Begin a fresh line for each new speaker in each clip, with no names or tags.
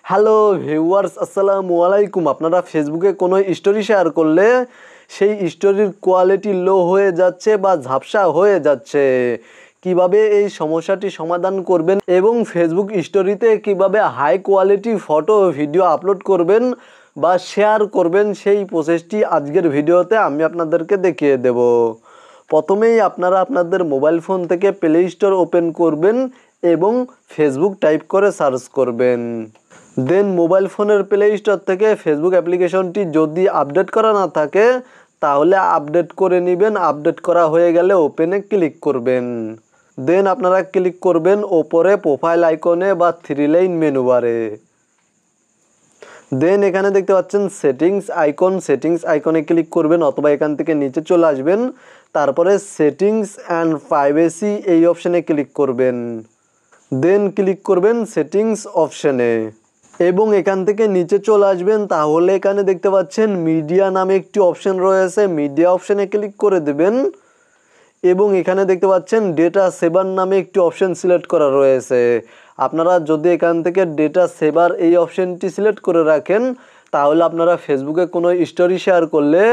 Hello viewers, আসসালামু আলাইকুম। আপনারা ফেসবুকে কোনো স্টোরি শেয়ার করলে সেই স্টোরির কোয়ালিটি লো হয়ে যাচ্ছে বা ঝাপসা হয়ে যাচ্ছে। কিভাবে এই সমস্যাটি সমাধান করবেন এবং ফেসবুক স্টোরিতে কিভাবে high quality photo video upload করবেন বা শেয়ার করবেন, সেই প্রসেসটি আজকের ভিডিওতে আমি আপনাদেরকে দেখিয়ে দেব। প্রথমেই আপনারা আপনাদের মোবাইল ফোন থেকে প্লে স্টোর ওপেন করবেন এবং ফেসবুক টাইপ করে সার্চ করবেন। দেন মোবাইল ফোনের প্লে স্টোর থেকে ফেসবুক অ্যাপ্লিকেশনটি যদি আপডেট করা না থাকে তাহলে আপডেট করে নেবেন। আপডেট করা হয়ে গেলে ওপেনে ক্লিক করবেন। দেন আপনারা ক্লিক করবেন ওপরে প্রোফাইল আইকনে বা 3 লাইন মেনু বারে। দেন এখানে দেখতে পাচ্ছেন সেটিংস আইকনে ক্লিক করবেন অথবা এখান থেকে নিচে চলে আসবেন। তারপরে সেটিংস অ্যান্ড প্রাইভেসি এই অপশানে ক্লিক করবেন। দেন ক্লিক করবেন সেটিংস অপশানে এবং এখান থেকে নিচে চলে আসবেন। তাহলে এখানে দেখতে পাচ্ছেন মিডিয়া নামে একটি অপশান রয়েছে, মিডিয়া অপশানে ক্লিক করে দেবেন এবং এখানে দেখতে পাচ্ছেন ডেটা সেভার নামে একটি অপশান সিলেক্ট করা রয়েছে। আপনারা যদি এখান থেকে ডেটা সেভার এই অপশানটি সিলেক্ট করে রাখেন তাহলে আপনারা ফেসবুকে কোনো স্টোরি শেয়ার করলে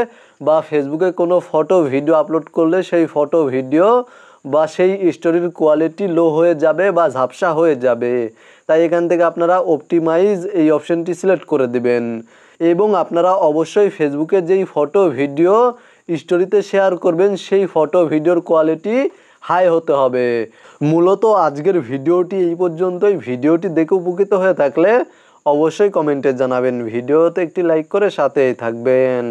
বা ফেসবুকে কোনো ফটো ভিডিও আপলোড করলে সেই ফটো ভিডিও বা সেই স্টোরির কোয়ালিটি লো হয়ে যাবে বা ঝাপসা হয়ে যাবে। তাই এখান থেকে আপনারা অপটিমাইজ এই অপশানটি সিলেক্ট করে দিবেন এবং আপনারা অবশ্যই ফেসবুকে যেই ফটো ভিডিও স্টোরিতে শেয়ার করবেন সেই ফটো ভিডিওর কোয়ালিটি হাই হতে হবে। মূলত আজকের ভিডিওটি এই পর্যন্তই। ভিডিওটি দেখে উপকৃত হয়ে থাকলে অবশ্যই কমেন্টে জানাবেন। ভিডিওতে একটি লাইক করে সাথেই থাকবেন।